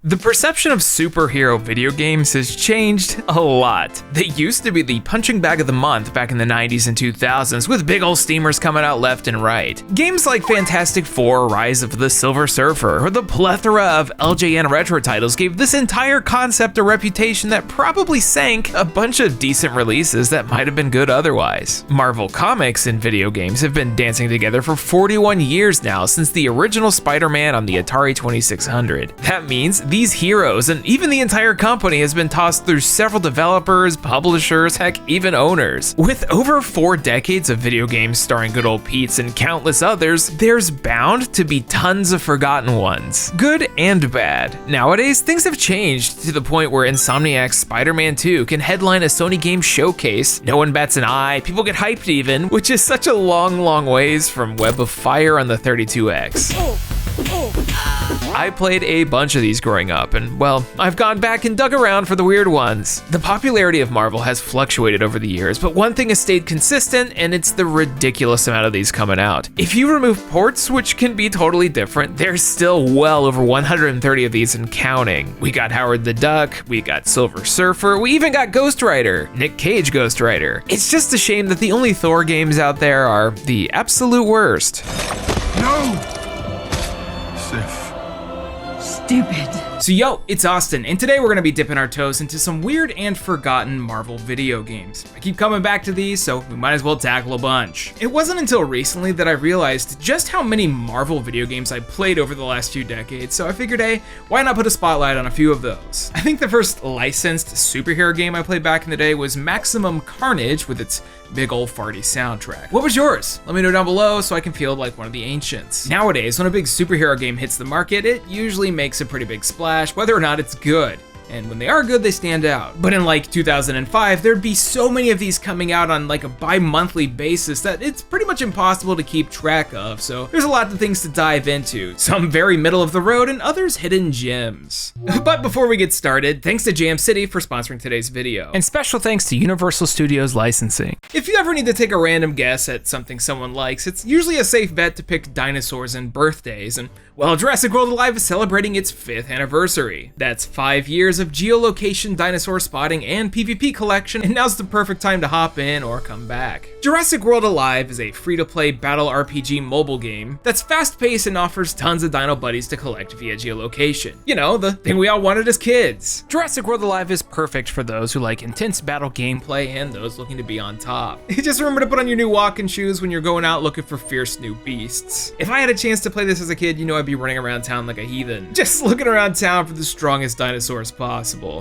The perception of superhero video games has changed a lot. They used to be the punching bag of the month back in the 90s and 2000s, with big old steamers coming out left and right. Games like Fantastic Four, Rise of the Silver Surfer, or the plethora of LJN retro titles gave this entire concept a reputation that probably sank a bunch of decent releases that might have been good otherwise. Marvel Comics and video games have been dancing together for 41 years now, since the original Spider-Man on the Atari 2600. That means these heroes and even the entire company has been tossed through several developers, publishers, heck, even owners. With over 4 decades of video games starring good old Pete's and countless others, there's bound to be tons of forgotten ones, good and bad. Nowadays, things have changed to the point where Insomniac's Spider-Man 2 can headline a Sony game showcase. No one bats an eye, people get hyped even, which is such a long ways from Web of Fire on the 32X. I played a bunch of these growing up, and well, I've gone back and dug around for the weird ones. The popularity of Marvel has fluctuated over the years, but one thing has stayed consistent, and it's the ridiculous amount of these coming out. If you remove ports, which can be totally different, there's still well over 130 of these and counting. We got Howard the Duck, we got Silver Surfer, we even got Ghost Rider, Nick Cage Ghost Rider. It's just a shame that the only Thor games out there are the absolute worst. No! Sif. Stupid. So yo, it's Austin, and today we're gonna be dipping our toes into some weird and forgotten Marvel video games. I keep coming back to these, so we might as well tackle a bunch. It wasn't until recently that I realized just how many Marvel video games I played over the last few decades, so I figured, hey, why not put a spotlight on a few of those? I think the first licensed superhero game I played back in the day was Maximum Carnage with its big old farty soundtrack. What was yours? Let me know down below so I can feel like one of the ancients. Nowadays, when a big superhero game hits the market, it usually makes a pretty big splash, whether or not it's good. And when they are good, they stand out. But in like 2005, there'd be so many of these coming out on like a bi-monthly basis that it's pretty much impossible to keep track of, so there's a lot of things to dive into. Some very middle of the road and others hidden gems. But before we get started, thanks to Jam City for sponsoring today's video. And special thanks to Universal Studios Licensing. If you ever need to take a random guess at something someone likes, it's usually a safe bet to pick dinosaurs and birthdays, and well, Jurassic World Alive is celebrating its 5th anniversary. That's 5 years of geolocation, dinosaur spotting, and PvP collection, and now's the perfect time to hop in or come back. Jurassic World Alive is a free-to-play battle RPG mobile game that's fast-paced and offers tons of dino buddies to collect via geolocation. You know, the thing we all wanted as kids. Jurassic World Alive is perfect for those who like intense battle gameplay And those looking to be on top. Just remember to put on your new walking shoes when you're going out looking for fierce new beasts. If I had a chance to play this as a kid, you know I'd be running around town like a heathen, just looking around town for the strongest dinosaurs possible.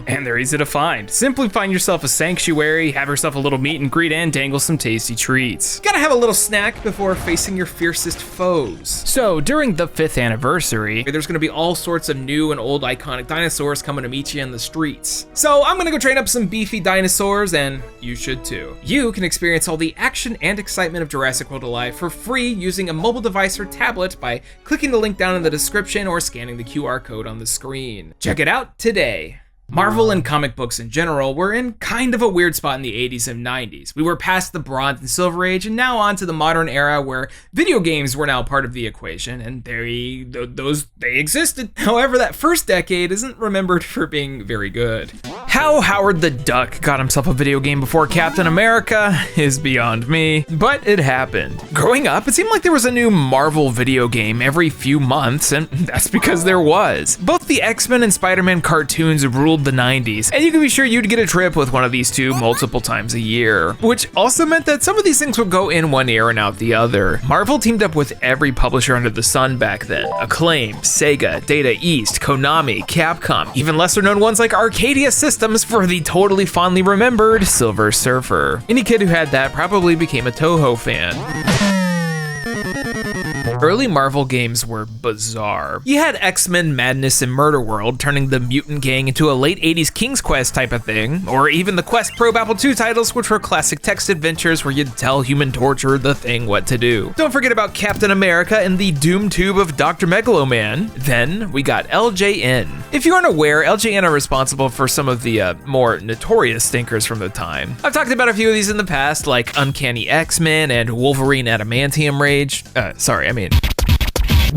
and they're easy to find. Simply find yourself a sanctuary, have yourself a little meet and greet, and dangle some tasty treats. Gotta have a little snack before facing your fiercest foes. So during the 5th anniversary, There's gonna be all sorts of new and old iconic dinosaurs coming to meet you in the streets. So I'm gonna go train up some beefy dinosaurs, and you should too. You can experience all the action and excitement of Jurassic World Alive for free using a mobile device or tablet by clicking the link down in the description or scanning the QR code on the screen. Check it out today. Marvel and comic books in general were in kind of a weird spot in the 80s and 90s. We were past the Bronze and Silver Age and now on to the modern era where video games were now part of the equation, and they existed. However, that first decade isn't remembered for being very good. How Howard the Duck got himself a video game before Captain America is beyond me, but it happened. Growing up, it seemed like there was a new Marvel video game every few months, and that's because there was. Both the X-Men and Spider-Man cartoons ruled the 90s, and you can be sure you'd get a trip with one of these two multiple times a year, which also meant that some of these things would go in one ear and out the other. Marvel teamed up with every publisher under the sun back then: Acclaim, Sega, Data East, Konami, Capcom, even lesser known ones like Arcadia Systems for the totally fondly remembered Silver Surfer. Any kid who had that probably became a Toho fan. Early Marvel games were bizarre. You had X-Men Madness and Murder World, turning the mutant gang into a late 80s King's Quest type of thing, or even the Quest Probe Apple II titles, which were classic text adventures where you'd tell Human Torture the Thing what to do. Don't forget about Captain America and the Doom Tube of Dr. Megaloman. Then we got LJN. If you aren't aware, LJN are responsible for some of the more notorious stinkers from the time. I've talked about a few of these in the past, like Uncanny X-Men and Wolverine Adamantium Rage.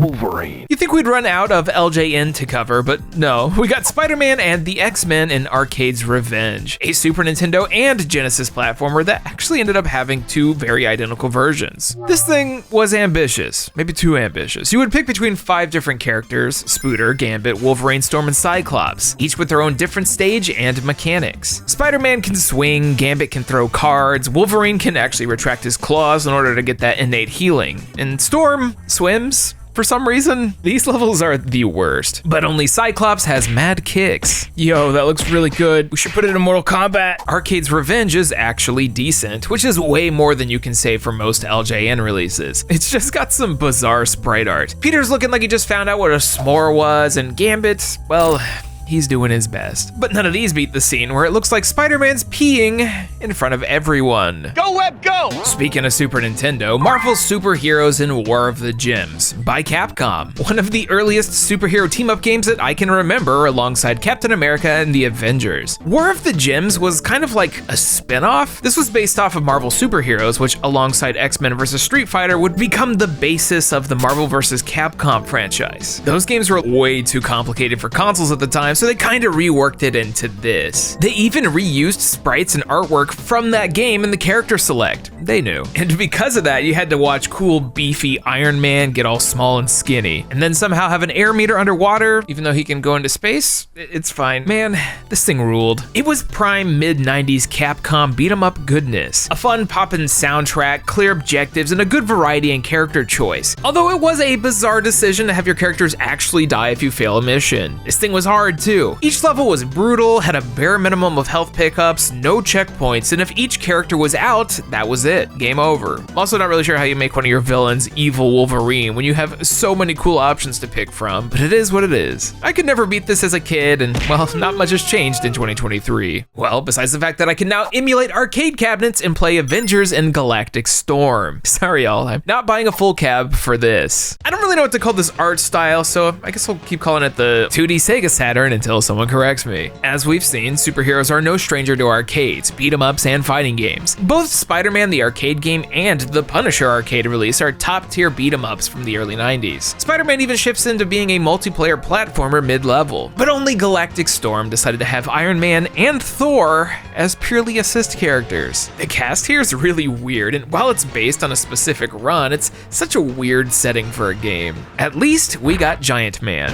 Wolverine. You think we'd run out of LJN to cover, but no. We got Spider-Man and the X-Men in Arcade's Revenge, a Super Nintendo and Genesis platformer that actually ended up having two very identical versions. This thing was ambitious, maybe too ambitious. You would pick between 5 different characters: Spooter, Gambit, Wolverine, Storm, and Cyclops, each with their own different stage and mechanics. Spider-Man can swing, Gambit can throw cards, Wolverine can actually retract his claws in order to get that innate healing, and Storm swims. For some reason, these levels are the worst, but only Cyclops has mad kicks. Yo, that looks really good. We should put it in Mortal Kombat. Arcade's Revenge is actually decent, which is way more than you can say for most LJN releases. It's just got some bizarre sprite art. Peter's looking like he just found out what a s'more was, and Gambit, well, he's doing his best. But none of these beat the scene where it looks like Spider-Man's peeing in front of everyone. Go, Web, go! Speaking of Super Nintendo, Marvel's Superheroes in War of the Gems by Capcom. One of the earliest superhero team-up games that I can remember, alongside Captain America and the Avengers. War of the Gems was kind of like a spin-off. This was based off of Marvel Superheroes, which alongside X-Men vs. Street Fighter would become the basis of the Marvel vs. Capcom franchise. Those games were way too complicated for consoles at the time, so they kind of reworked it into this. They even reused sprites and artwork from that game in the character select. They knew. And because of that, you had to watch cool, beefy Iron Man get all small and skinny, and then somehow have an air meter underwater, even though he can go into space. It's fine. Man, this thing ruled. It was prime mid-90s Capcom beat-em-up goodness. A fun poppin' soundtrack, clear objectives, and a good variety in character choice. Although it was a bizarre decision to have your characters actually die if you fail a mission. This thing was hard too. Each level was brutal, had a bare minimum of health pickups, no checkpoints, and if each character was out, that was it. Game over. I'm also not really sure how you make one of your villains evil Wolverine when you have so many cool options to pick from, but it is what it is. I could never beat this as a kid, and well, not much has changed in 2023. Well, besides the fact that I can now emulate arcade cabinets and play Avengers and Galactic Storm. Sorry y'all, I'm not buying a full cab for this. I don't really know what to call this art style, so I guess I'll keep calling it the 2D Sega Saturn until someone corrects me. As we've seen, superheroes are no stranger to arcades, beat-em-ups, and fighting games. Both Spider-Man the arcade game and the Punisher arcade release are top-tier beat-em-ups from the early 90s. Spider-Man even shifts into being a multiplayer platformer mid-level, but only Galactic Storm decided to have Iron Man and Thor as purely assist characters. The cast here is really weird, and while it's based on a specific run, it's such a weird setting for a game. At least we got Giant Man.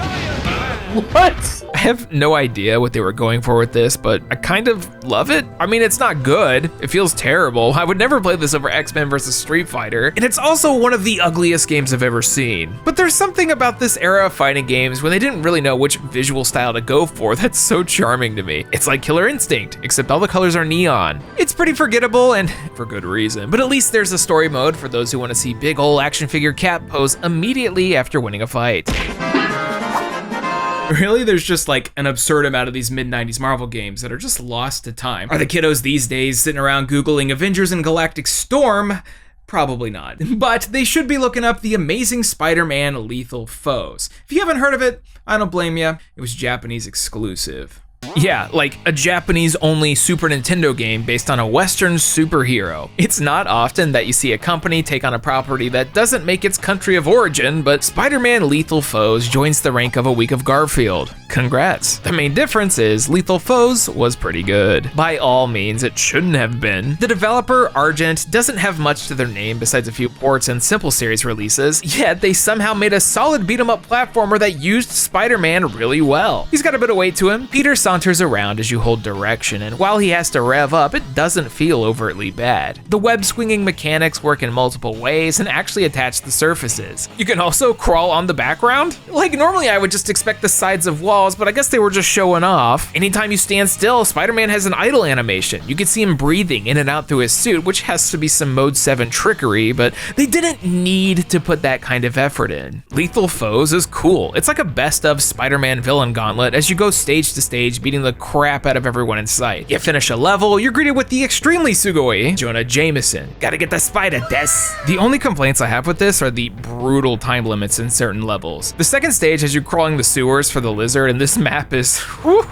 What? I have no idea what they were going for with this, but I kind of love it. I mean, it's not good. It feels terrible. I would never play this over X-Men vs. Street Fighter, and it's also one of the ugliest games I've ever seen. But there's something about this era of fighting games when they didn't really know which visual style to go for that's so charming to me. It's like Killer Instinct, except all the colors are neon. It's pretty forgettable, and for good reason, but at least there's a story mode for those who want to see big ol' action figure Cap pose immediately after winning a fight. Really, there's just like an absurd amount of these mid-90s Marvel games that are just lost to time. Are the kiddos these days sitting around Googling Avengers and Galactic Storm? Probably not. But they should be looking up The Amazing Spider-Man Lethal Foes. If you haven't heard of it, I don't blame you. It was Japanese exclusive. Yeah, like a Japanese-only Super Nintendo game based on a Western superhero. It's not often that you see a company take on a property that doesn't make its country of origin, but Spider-Man Lethal Foes joins the rank of A Week of Garfield. Congrats. The main difference is Lethal Foes was pretty good. By all means, it shouldn't have been. The developer, Argent, doesn't have much to their name besides a few ports and simple series releases, yet they somehow made a solid beat-em-up platformer that used Spider-Man really well. He's got a bit of weight to him. Peter saunters around as you hold direction, and while he has to rev up, it doesn't feel overtly bad. The web swinging mechanics work in multiple ways and actually attach the surfaces. You can also crawl on the background. Like normally I would just expect the sides of walls, but I guess they were just showing off. Anytime you stand still, Spider-Man has an idle animation. You can see him breathing in and out through his suit, which has to be some Mode 7 trickery, but they didn't need to put that kind of effort in. Lethal Foes is cool. It's like a best of Spider-Man villain gauntlet as you go stage to stage beating the crap out of everyone in sight. You finish a level, you're greeted with the extremely sugoi Jonah Jameson. Gotta get the spider, des. The only complaints I have with this are the brutal time limits in certain levels. The second stage has you crawling the sewers for the lizard, and this map is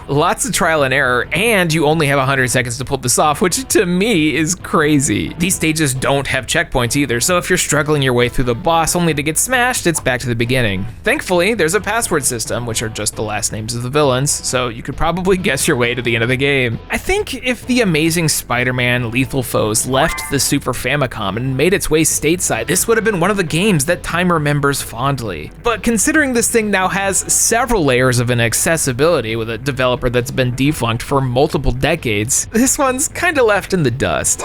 lots of trial and error, and you only have 100 seconds to pull this off, which to me is crazy. These stages don't have checkpoints either, so if you're struggling your way through the boss only to get smashed, it's back to the beginning. Thankfully, there's a password system, which are just the last names of the villains, so you could probably guess your way to the end of the game. I think if the amazing Spider-Man Lethal Foes left the Super Famicom and made its way stateside, this would have been one of the games that time remembers fondly. But considering this thing now has several layers of inaccessibility with a developer that's been defunct for multiple decades, this one's kinda left in the dust.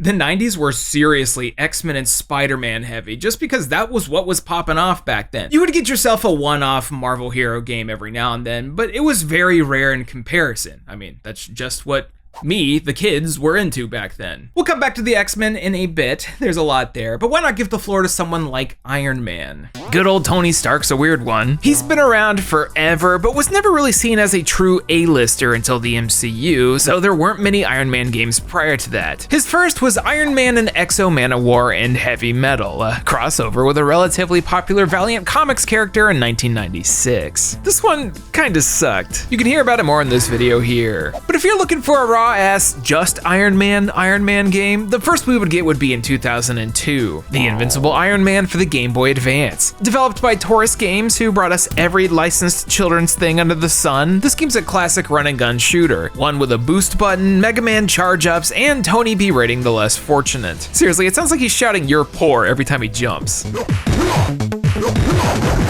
The 90s were seriously X-Men and Spider-Man heavy, just because that was what was popping off back then. You would get yourself a one-off Marvel hero game every now and then, but it was very rare in comparison. I mean, that's just what the kids were into back then. We'll come back to the X-Men in a bit, there's a lot there, but why not give the floor to someone like Iron Man? Good old Tony Stark's a weird one. He's been around forever, but was never really seen as a true A-lister until the MCU, so there weren't many Iron Man games prior to that. His first was Iron Man and Exo Manowar and Heavy Metal, a crossover with a relatively popular Valiant Comics character in 1996. This one kinda sucked. You can hear about it more in this video here. But if you're looking for a raw-ass just Iron Man game, the first we would get would be in 2002, The Invincible Iron Man for the Game Boy Advance. Developed by Taurus Games, who brought us every licensed children's thing under the sun, this game's a classic run and gun shooter, one with a boost button, Mega Man charge-ups, and Tony berating the less fortunate. Seriously, it sounds like he's shouting "you're poor" every time he jumps.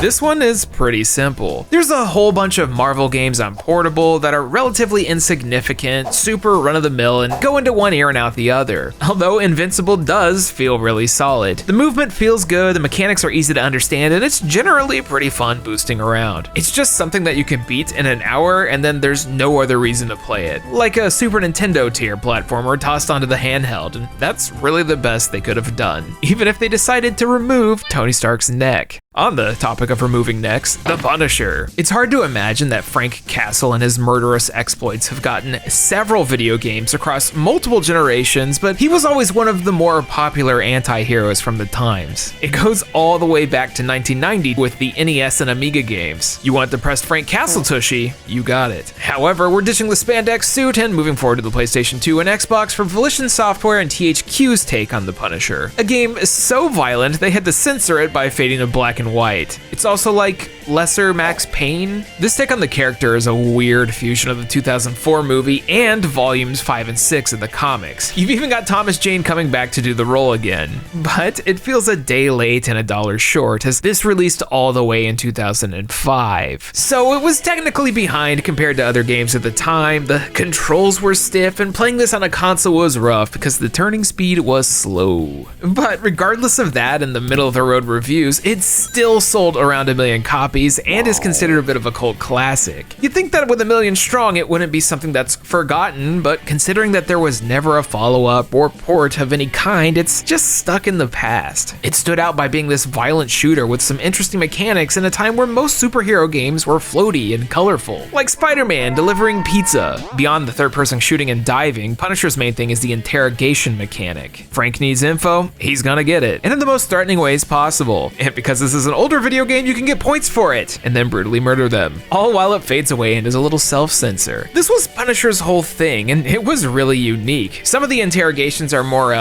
This one is pretty simple. There's a whole bunch of Marvel games on portable that are relatively insignificant, super run-of-the-mill, and go into one ear and out the other. Although Invincible does feel really solid. The movement feels good, the mechanics are easy to understand, and it's generally pretty fun boosting around. It's just something that you can beat in an hour, and then there's no other reason to play it. Like a Super Nintendo tier platformer tossed onto the handheld, and that's really the best they could have done, even if they decided to remove Tony Stark's neck. On the topic of removing necks, the Punisher. It's hard to imagine that Frank Castle and his murderous exploits have gotten several video games across multiple generations, but he was always one of the more popular anti-heroes from the times. It goes all the way back to 1990 with the NES and Amiga games. You want depressed Frank Castle tushy? You got it. However, we're ditching the spandex suit and moving forward to the PlayStation 2 and Xbox for Volition Software and THQ's take on the Punisher. A game so violent they had to censor it by fading to black and white. It's also like lesser Max Payne. This take on the character is a weird fusion of the 2004 movie and volumes 5 and 6 of the comics. You've even got Thomas Jane coming back to do the role again. But it feels a day late and $1 short, as this released all the way in 2005. So it was technically behind compared to other games at the time, the controls were stiff, and playing this on a console was rough because the turning speed was slow. But regardless of that and the middle of the road reviews, it's still sold around 1 million copies and is considered a bit of a cult classic. You'd think that with 1 million strong it wouldn't be something that's forgotten, but considering that there was never a follow-up or port of any kind, it's just stuck in the past. It stood out by being this violent shooter with some interesting mechanics in a time where most superhero games were floaty and colorful, like Spider-Man delivering pizza. Beyond the third-person shooting and diving, Punisher's main thing is the interrogation mechanic. Frank needs info, he's gonna get it, and in the most threatening ways possible. And because this is an older video game, you can get points for it, and then brutally murder them, all while it fades away and is a little self-censor. This was Punisher's whole thing, and it was really unique. Some of the interrogations are more,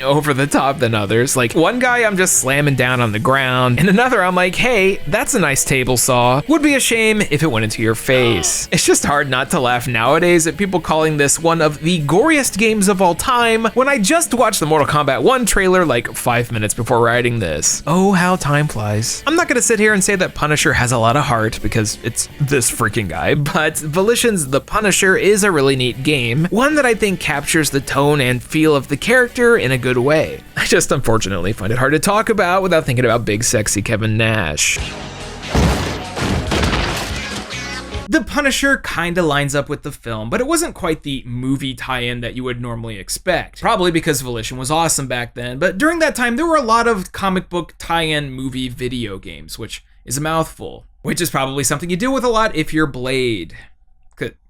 over the top than others. Like one guy I'm just slamming down on the ground, and another I'm like, hey, that's a nice table saw. Would be a shame if it went into your face. It's just hard not to laugh nowadays at people calling this one of the goriest games of all time when I just watched the Mortal Kombat 1 trailer like 5 minutes before writing this. Oh, how time flies. I'm not gonna sit here and say that Punisher has a lot of heart because it's this freaking guy, but Volition's The Punisher is a really neat game, one that I think captures the tone and feel of the character in a good way. I just unfortunately find it hard to talk about without thinking about big sexy Kevin Nash. The Punisher kinda lines up with the film, but it wasn't quite the movie tie-in that you would normally expect. Probably because Volition was awesome back then, but during that time there were a lot of comic book tie-in movie video games, which is a mouthful, which is probably something you deal with a lot if you're Blade,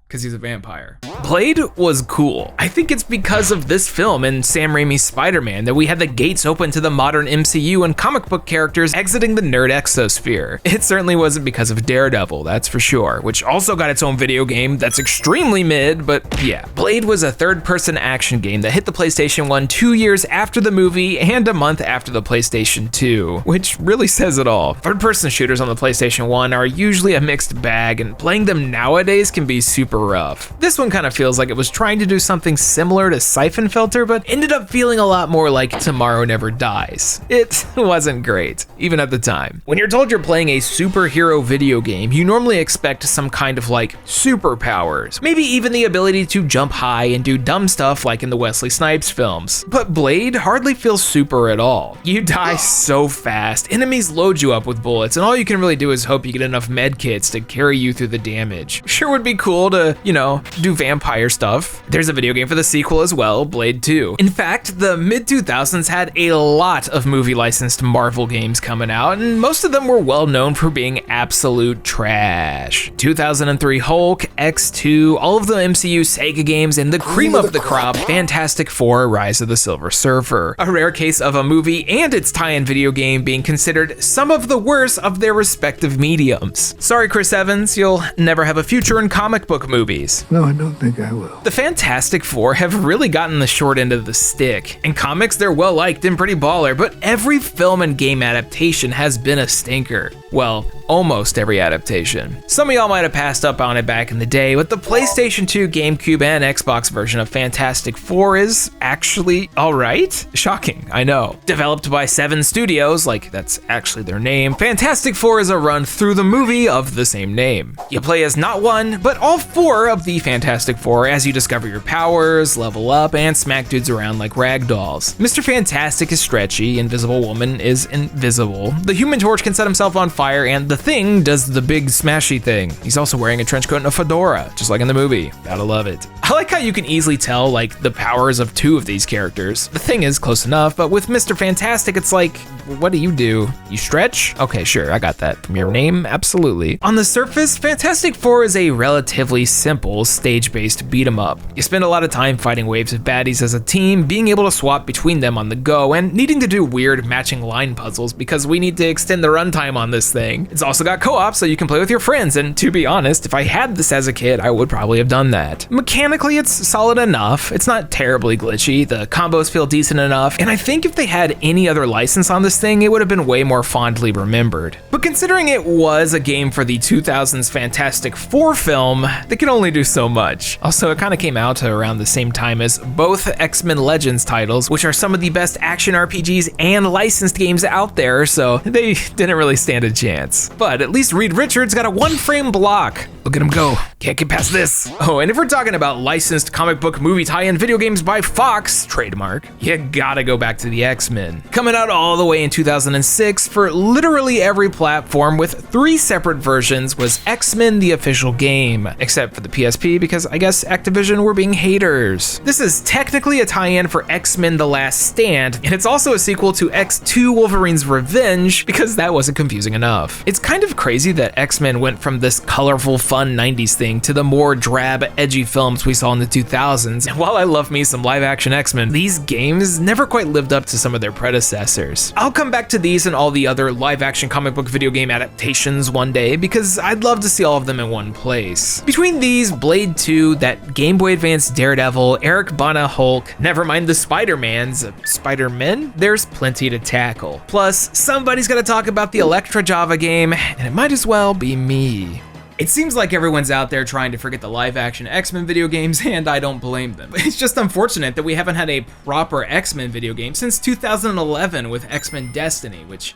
because he's a vampire. Blade was cool. I think it's because of this film and Sam Raimi's Spider-Man that we had the gates open to the modern MCU and comic book characters exiting the nerd exosphere. It certainly wasn't because of Daredevil, that's for sure, which also got its own video game that's extremely mid, but yeah. Blade was a third-person action game that hit the PlayStation 1 2 years after the movie and a month after the PlayStation 2, which really says it all. Third-person shooters on the PlayStation 1 are usually a mixed bag, and playing them nowadays can be super rough. This one kind of feels like it was trying to do something similar to Siphon Filter, but ended up feeling a lot more like Tomorrow Never Dies. It wasn't great, even at the time. When you're told you're playing a superhero video game, you normally expect some kind of like superpowers, maybe even the ability to jump high and do dumb stuff like in the Wesley Snipes films. But Blade hardly feels super at all. You die so fast, enemies load you up with bullets, and all you can really do is hope you get enough med kits to carry you through the damage. Sure would be cool to, you know, do vampire stuff. There's a video game for the sequel as well, Blade 2. In fact, the mid-2000s had a lot of movie-licensed Marvel games coming out, and most of them were well known for being absolute trash. 2003 Hulk, X2, all of the MCU Sega games, and the cream of the crop, Fantastic Four, Rise of the Silver Surfer. A rare case of a movie and its tie-in video game being considered some of the worst of their respective mediums. Sorry, Chris Evans, you'll never have a future in comic book movies. No, I don't think I will. The Fantastic Four have really gotten the short end of the stick. In comics, they're well liked and pretty baller, but every film and game adaptation has been a stinker. Well, almost every adaptation. Some of y'all might have passed up on it back in the day, but the PlayStation 2, GameCube, and Xbox version of Fantastic Four is actually alright? Shocking, I know. Developed by 7 Studios, like that's actually their name, Fantastic Four is a run through the movie of the same name. You play as not one, but all 4 of the Fantastic Four as you discover your powers, level up, and smack dudes around like ragdolls. Mr. Fantastic is stretchy, Invisible Woman is invisible, the Human Torch can set himself on fire, and the Thing does the big smashy thing. He's also wearing a trench coat and a fedora, just like in the movie. Gotta love it. I like how you can easily tell like the powers of 2 of these characters. The Thing is close enough, but with Mr. Fantastic, it's like, what do? You stretch? Okay, sure, I got that from your name, absolutely. On the surface, Fantastic Four is a relatively simple stage-based beat 'em up. You spend a lot of time fighting waves of baddies as a team, being able to swap between them on the go, and needing to do weird matching line puzzles because we need to extend the runtime on this thing. It's also got co-op so you can play with your friends, and to be honest, if I had this as a kid, I would probably have done that. Mechanically, it's solid enough. It's not terribly glitchy, the combos feel decent enough, and I think if they had any other license on this thing, it would have been way more fondly remembered. But considering it was a game for the 2000s Fantastic Four film, they can only do so much. Also, it kind of came out around the same time as both X-Men Legends titles, which are some of the best action RPGs and licensed games out there, so they didn't really stand a chance. But at least Reed Richards got a 1-frame block. Look at him go. Can't get past this. Oh, and if we're talking about licensed comic book movie tie-in video games by Fox, trademark, you gotta go back to the X-Men. Coming out all the way in 2006 for literally every platform with 3 separate versions was X-Men the official game, except for the PSP because I guess Activision were being haters. This is technically a tie-in for X-Men The Last Stand, and it's also a sequel to X2 Wolverine's Revenge because that wasn't confusing enough. It's kind of crazy that X-Men went from this colorful, fun 90s thing to the more drab, edgy films we saw in the 2000s. And while I love me some live-action X-Men, these games never quite lived up to some of their predecessors. I'll come back to these and all the other live-action comic book video game adaptations one day because I'd love to see all of them in one place. Between these, Blade 2, that Game Boy Advance Daredevil, Eric Bana Hulk, never mind the Spider-Mans, Spider-Men, there's plenty to tackle. Plus, somebody's gotta talk about the Electra Java game, and it might as well be me. It seems like everyone's out there trying to forget the live-action X-Men video games, and I don't blame them. It's just unfortunate that we haven't had a proper X-Men video game since 2011 with X-Men Destiny, which,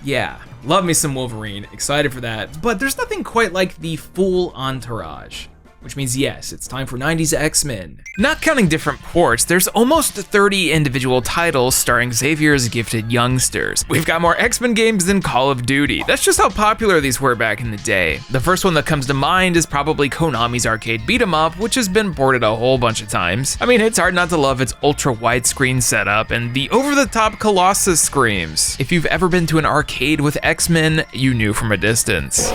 yeah, love me some Wolverine, excited for that, but there's nothing quite like the full entourage. which means yes, it's time for 90s X-Men. Not counting different ports, there's almost 30 individual titles starring Xavier's gifted youngsters. We've got more X-Men games than Call of Duty. That's just how popular these were back in the day. The first one that comes to mind is probably Konami's arcade beat 'em up, which has been ported a whole bunch of times. I mean, it's hard not to love its ultra widescreen setup and the over-the-top Colossus screams. If you've ever been to an arcade with X-Men, you knew from a distance.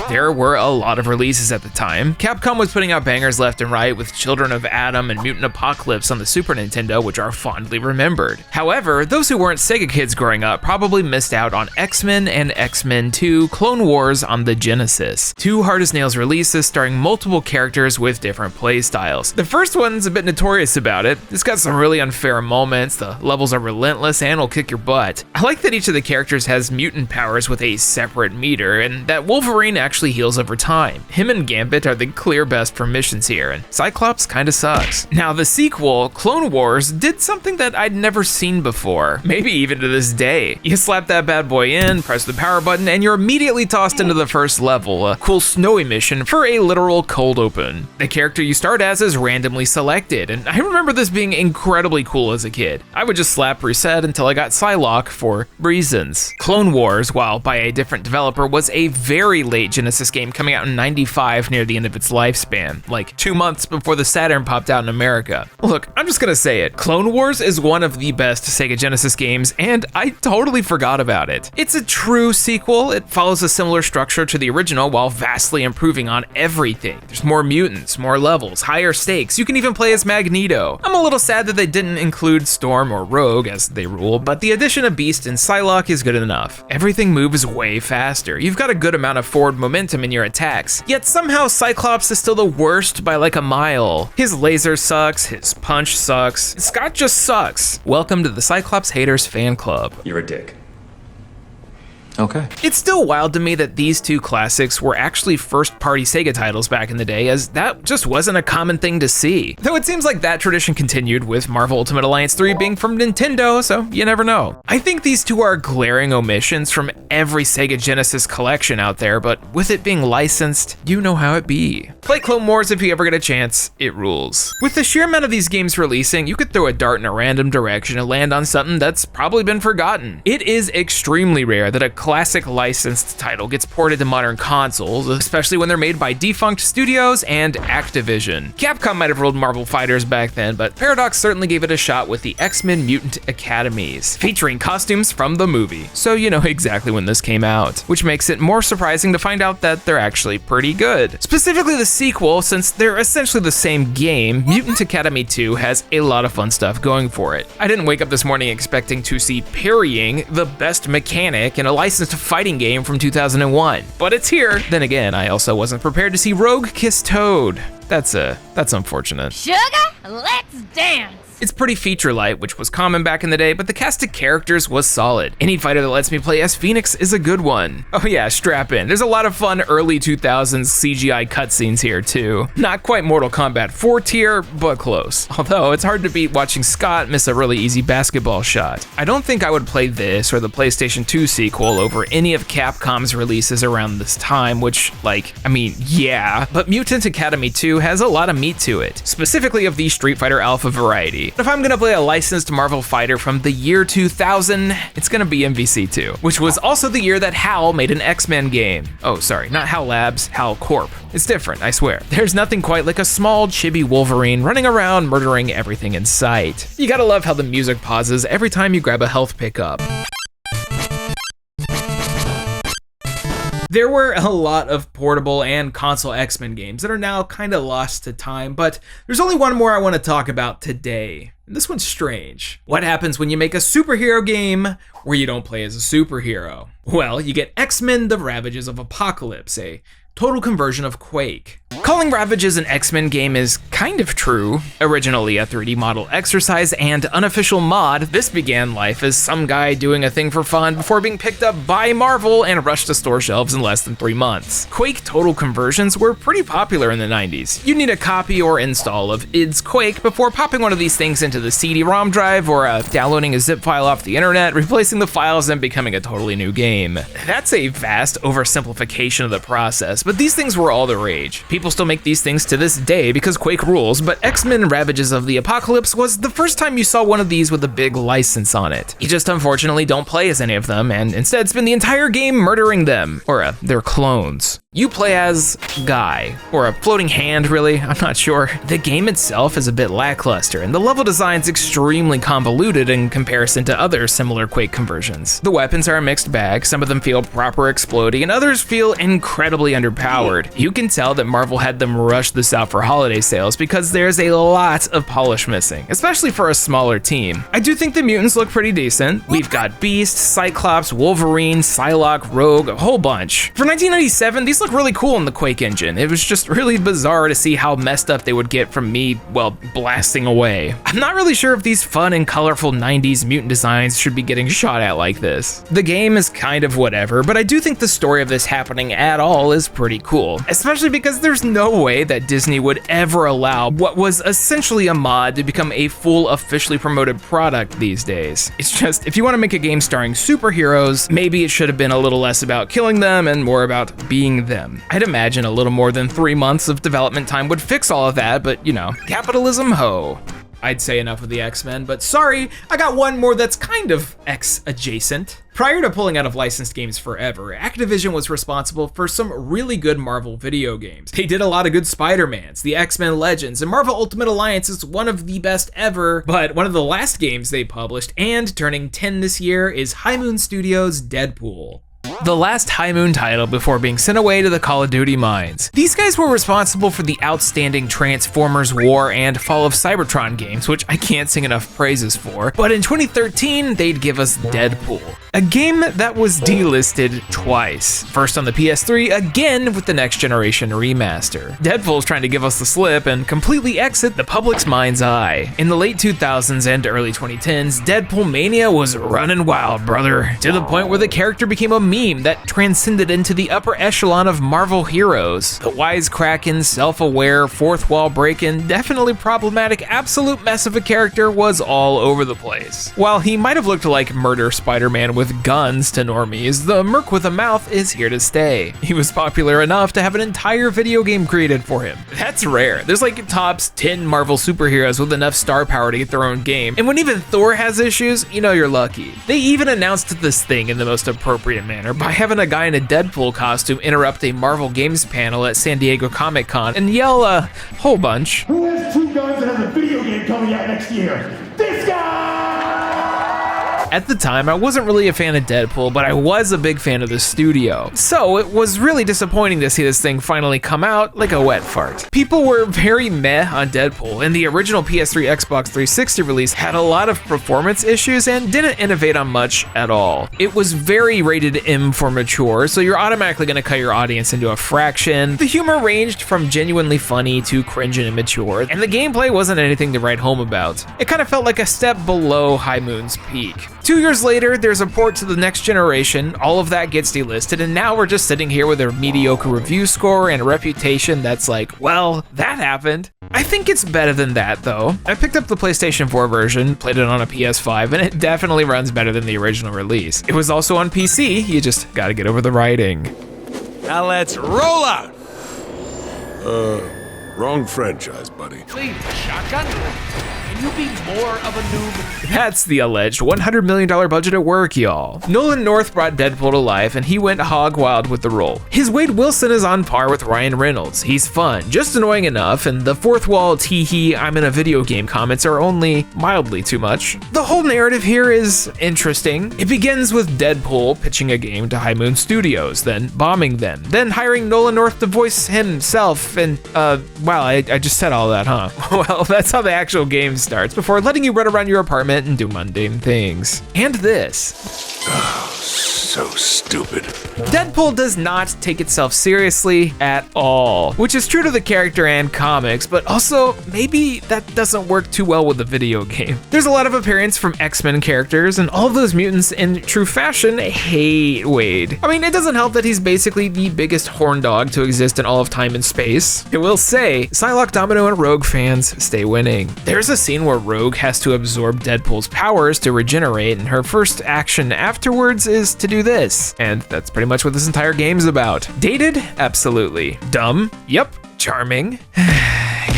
There were a lot of releases at the time. Capcom was putting out bangers left and right with Children of Atom and Mutant Apocalypse on the Super Nintendo, which are fondly remembered. However, those who weren't Sega kids growing up probably missed out on X-Men and X-Men 2 Clone Wars on the Genesis. Two hard-as-nails releases starring multiple characters with different playstyles. The first one's a bit notorious about it. It's got some really unfair moments, the levels are relentless and will kick your butt. I like that each of the characters has mutant powers with a separate meter, and that Wolverine actually heals over time. Him and Gambit are the clear best for missions here, and Cyclops kinda sucks. Now the sequel, Clone Wars, did something that I'd never seen before, maybe even to this day. You slap that bad boy in, press the power button, and you're immediately tossed into the first level, a cool snowy mission for a literal cold open. The character you start as is randomly selected, and I remember this being incredibly cool as a kid. I would just slap reset until I got Psylocke for reasons. Clone Wars, while by a different developer, was a very late Genesis game coming out in '95 near the end of its lifespan, like 2 months before the Saturn popped out in America. Look, I'm just gonna say it, Clone Wars is one of the best Sega Genesis games, and I totally forgot about it. It's a true sequel, it follows a similar structure to the original while vastly improving on everything. There's more mutants, more levels, higher stakes, you can even play as Magneto. I'm a little sad that they didn't include Storm or Rogue as they rule, but the addition of Beast and Psylocke is good enough. Everything moves way faster, you've got a good amount of forward momentum in your attacks, yet somehow Cyclops is still the worst by like a mile. His laser sucks, his punch sucks, Scott just sucks. Welcome to the Cyclops Haters fan club. You're a dick. Okay. It's still wild to me that these two classics were actually first-party Sega titles back in the day, as that just wasn't a common thing to see. Though it seems like that tradition continued with Marvel Ultimate Alliance 3 being from Nintendo, so you never know. I think these two are glaring omissions from every Sega Genesis collection out there, but with it being licensed, you know how it be. Play Clone Wars if you ever get a chance, it rules. With the sheer amount of these games releasing, you could throw a dart in a random direction and land on something that's probably been forgotten. It is extremely rare that a classic licensed title gets ported to modern consoles, especially when they're made by defunct studios and Activision. Capcom might have ruled Marvel Fighters back then, but Paradox certainly gave it a shot with the X-Men Mutant Academies, featuring costumes from the movie, so you know exactly when this came out, which makes it more surprising to find out that they're actually pretty good. Specifically the sequel, since they're essentially the same game, Mutant Academy 2 has a lot of fun stuff going for it. I didn't wake up this morning expecting to see parrying, the best mechanic in a licensed fighting game from 2001, but it's here. Then again, I also wasn't prepared to see Rogue kiss Toad. That's unfortunate. Sugar, let's dance. It's pretty feature light, which was common back in the day, but the cast of characters was solid. Any fighter that lets me play as Phoenix is a good one. Oh yeah, strap in. There's a lot of fun early 2000s CGI cutscenes here too. Not quite Mortal Kombat 4 tier, but close. Although it's hard to beat watching Scott miss a really easy basketball shot. I don't think I would play this or the PlayStation 2 sequel over any of Capcom's releases around this time, which, like, I mean, yeah, but Mutant Academy 2 has a lot of meat to it, specifically of the Street Fighter Alpha variety. If I'm gonna play a licensed Marvel fighter from the year 2000, it's gonna be MVC2, which was also the year that HAL made an X-Men game. Oh, sorry, not HAL Labs, HAL Corp. It's different, I swear. There's nothing quite like a small, chibi Wolverine running around murdering everything in sight. You gotta love how the music pauses every time you grab a health pickup. There were a lot of portable and console X-Men games that are now kind of lost to time, but there's only one more I want to talk about today. This one's strange. What happens when you make a superhero game where you don't play as a superhero? Well, you get X-Men: The Ravages of Apocalypse, a total conversion of Quake. Calling Ravages an X-Men game is kind of true. Originally a 3D model exercise and unofficial mod, this began life as some guy doing a thing for fun before being picked up by Marvel and rushed to store shelves in less than 3 months. Quake total conversions were pretty popular in the 90s. You'd need a copy or install of id's Quake before popping one of these things into the CD-ROM drive or downloading a zip file off the internet, replacing the files and becoming a totally new game. That's a vast oversimplification of the process, but these things were all the rage. People still make these things to this day because Quake rules, but X-Men Ravages of the Apocalypse was the first time you saw one of these with a big license on it. You just unfortunately don't play as any of them, and instead spend the entire game murdering them, or their clones. You play as Guy, or a floating hand really, I'm not sure. The game itself is a bit lackluster, and the level design's extremely convoluted in comparison to other similar Quake conversions. The weapons are a mixed bag, some of them feel proper explodey, and others feel incredibly underpowered. You can tell that Marvel had them rush this out for holiday sales because there's a lot of polish missing, especially for a smaller team. I do think the mutants look pretty decent. We've got Beast, Cyclops, Wolverine, Psylocke, Rogue, a whole bunch. For 1997, these look really cool in the Quake engine. It was just really bizarre to see how messed up they would get from me, well, blasting away. I'm not really sure if these fun and colorful 90s mutant designs should be getting shot at like this. The game is kind of whatever, but I do think the story of this happening at all is pretty cool, especially because there's no way that Disney would ever allow what was essentially a mod to become a full officially promoted product these days. It's just, if you want to make a game starring superheroes, maybe it should have been a little less about killing them and more about being them. I'd imagine a little more than 3 months of development time would fix all of that, but you know, capitalism ho. I'd say enough of the X-Men, but sorry, I got one more that's kind of X-adjacent. Prior to pulling out of licensed games forever, Activision was responsible for some really good Marvel video games. They did a lot of good Spider-Mans, the X-Men Legends, and Marvel Ultimate Alliance is one of the best ever, but one of the last games they published, and turning 10 this year, is High Moon Studios' Deadpool. The last High Moon title before being sent away to the Call of Duty mines. These guys were responsible for the outstanding Transformers War and Fall of Cybertron games, which I can't sing enough praises for, but in 2013, they'd give us Deadpool, a game that was delisted twice. First on the PS3, again with the Next Generation remaster. Deadpool's trying to give us the slip and completely exit the public's mind's eye. In the late 2000s and early 2010s, Deadpool mania was running wild, brother, to the point where the character became a meme that transcended into the upper echelon of Marvel heroes. The wisecracking, self-aware, fourth wall breaking, definitely problematic, absolute mess of a character was all over the place. While he might have looked like Murder Spider-Man with guns to normies, the Merc with a mouth is here to stay. He was popular enough to have an entire video game created for him. That's rare. There's like tops 10 Marvel superheroes with enough star power to get their own game, and when even Thor has issues, you know you're lucky. They even announced this thing in the most appropriate manner by having a guy in a Deadpool costume interrupt a Marvel Games panel at San Diego Comic-Con and yell a whole bunch. Who has 2 guns and has a video game coming out next year? This guy! At the time, I wasn't really a fan of Deadpool, but I was a big fan of the studio. So it was really disappointing to see this thing finally come out like a wet fart. People were very meh on Deadpool, and the original PS3 Xbox 360 release had a lot of performance issues and didn't innovate on much at all. It was very rated M for mature, so you're automatically gonna cut your audience into a fraction. The humor ranged from genuinely funny to cringe and immature, and the gameplay wasn't anything to write home about. It kind of felt like a step below High Moon's peak. 2 years later, there's a port to the Next Generation, all of that gets delisted, and now we're just sitting here with a mediocre review score and a reputation that's like, well, that happened. I think it's better than that, though. I picked up the PlayStation 4 version, played it on a PS5, and it definitely runs better than the original release. It was also on PC, you just gotta get over the writing. Now let's roll out! Wrong franchise, buddy. Please, shotgun? Can you be more of a noob? That's the alleged $100 million budget at work, y'all. Nolan North brought Deadpool to life, and he went hog wild with the role. His Wade Wilson is on par with Ryan Reynolds. He's fun, just annoying enough, and the fourth wall tee-hee I'm in a video game comments are only mildly too much. The whole narrative here is interesting. It begins with Deadpool pitching a game to High Moon Studios, then bombing them, then hiring Nolan North to voice himself, and wow, I just said all that, huh? Well, that's how the actual game starts, before letting you run around your apartment and do mundane things. And this. So stupid. Deadpool does not take itself seriously at all, which is true to the character and comics, but also maybe that doesn't work too well with the video game. There's a lot of appearance from X-Men characters, and all of those mutants in true fashion hate Wade. I mean, it doesn't help that he's basically the biggest horn dog to exist in all of time and space. I will say, Psylocke, Domino, and Rogue fans stay winning. There's a scene where Rogue has to absorb Deadpool's powers to regenerate, and her first action afterwards is to do this. And that's pretty much what this entire game's about. Dated? Absolutely. Dumb? Yep. Charming?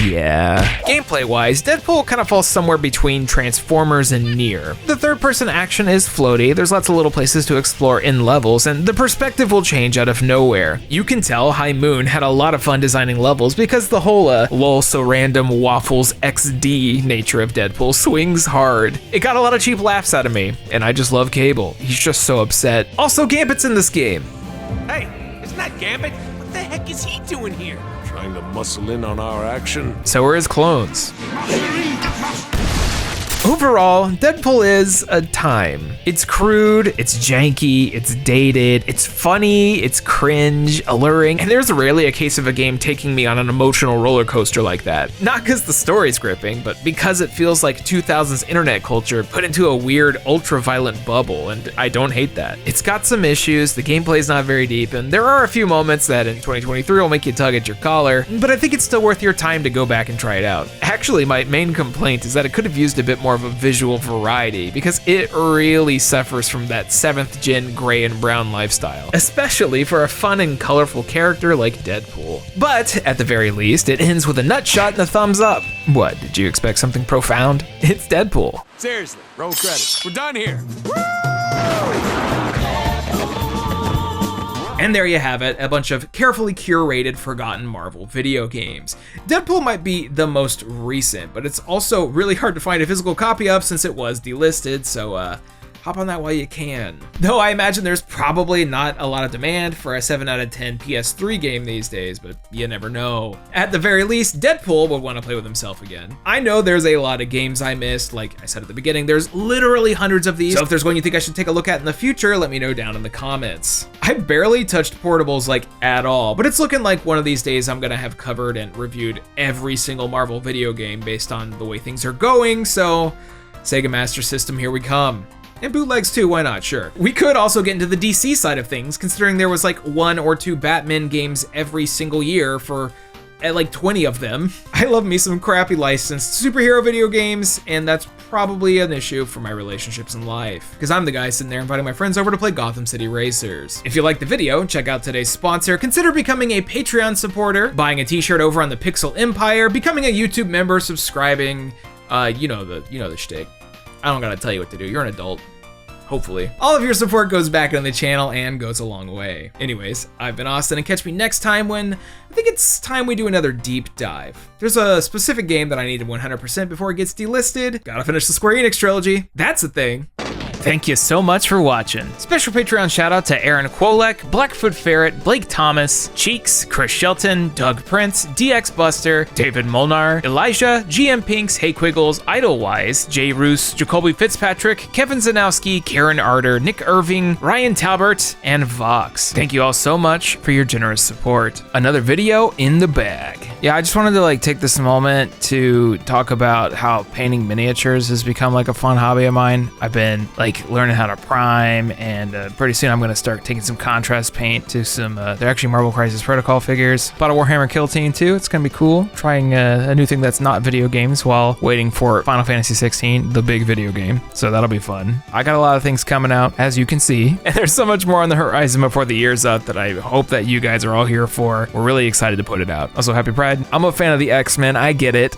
Yeah. Gameplay-wise, Deadpool kind of falls somewhere between Transformers and Nier. The third-person action is floaty, there's lots of little places to explore in levels, and the perspective will change out of nowhere. You can tell High Moon had a lot of fun designing levels because the whole lol so random waffles XD nature of Deadpool swings hard. It got a lot of cheap laughs out of me, and I just love Cable. He's just so upset. Also, Gambit's in this game. Hey, isn't that Gambit? What the heck is he doing here? Trying to muscle in on our action. So are his clones. Overall, Deadpool is a time. It's crude, it's janky, it's dated, it's funny, it's cringe, alluring, and there's rarely a case of a game taking me on an emotional roller coaster like that. Not because the story's gripping, but because it feels like 2000s internet culture put into a weird, ultra-violent bubble, and I don't hate that. It's got some issues, the gameplay's not very deep, and there are a few moments that in 2023 will make you tug at your collar, but I think it's still worth your time to go back and try it out. Actually, my main complaint is that it could have used a bit more of a visual variety because it really suffers from that 7th gen gray and brown lifestyle, especially for a fun and colorful character like Deadpool. But at the very least, it ends with a nut shot and a thumbs up. What, did you expect something profound? It's Deadpool. Seriously, roll credits. We're done here. And there you have it, a bunch of carefully curated, forgotten Marvel video games. Deadpool might be the most recent, but it's also really hard to find a physical copy of since it was delisted, so hop on that while you can. Though I imagine there's probably not a lot of demand for a 7 out of 10 PS3 game these days, but you never know. At the very least, Deadpool would want to play with himself again. I know there's a lot of games I missed, like I said at the beginning, there's literally hundreds of these, so if there's one you think I should take a look at in the future, let me know down in the comments. I barely touched portables like at all, but it's looking like one of these days I'm gonna have covered and reviewed every single Marvel video game based on the way things are going, so Sega Master System, here we come. And bootlegs too, why not, sure. We could also get into the DC side of things, considering there was like 1 or 2 Batman games every single year for like 20 of them. I love me some crappy licensed superhero video games, and that's probably an issue for my relationships in life, because I'm the guy sitting there inviting my friends over to play Gotham City Racers. If you liked the video, check out today's sponsor, consider becoming a Patreon supporter, buying a t-shirt over on the Pixel Empire, becoming a YouTube member, subscribing, you know the shtick. I don't gotta tell you what to do, you're an adult. Hopefully. All of your support goes back on the channel and goes a long way. Anyways, I've been Austin, and catch me next time when I think it's time we do another deep dive. There's a specific game that I needed 100% before it gets delisted. Gotta finish the Square Enix trilogy. That's the thing. Thank you so much for watching. Special Patreon shout out to Aaron Kwolek, Blackfoot Ferret, Blake Thomas, Cheeks, Chris Shelton, Doug Prince, DX Buster, David Molnar, Elijah, GM Pinks, Hey Quiggles, Idlewise, Jay Roos, Jacoby Fitzpatrick, Kevin Zanowski, Karen Arter, Nick Irving, Ryan Talbert, and Vox. Thank you all so much for your generous support. Another video in the bag. Yeah, I just wanted to take this moment to talk about how painting miniatures has become a fun hobby of mine. I've been learning how to prime, and pretty soon I'm gonna start taking some contrast paint to some, they're actually Marvel Crisis Protocol figures. Bought a Warhammer Kill Team too, it's gonna be cool. Trying a new thing that's not video games while waiting for Final Fantasy 16, the big video game. So that'll be fun. I got a lot of things coming out, as you can see, and there's so much more on the horizon before the year's up that I hope that you guys are all here for. We're really excited to put it out. Also, happy Pride. I'm a fan of the X-Men, I get it.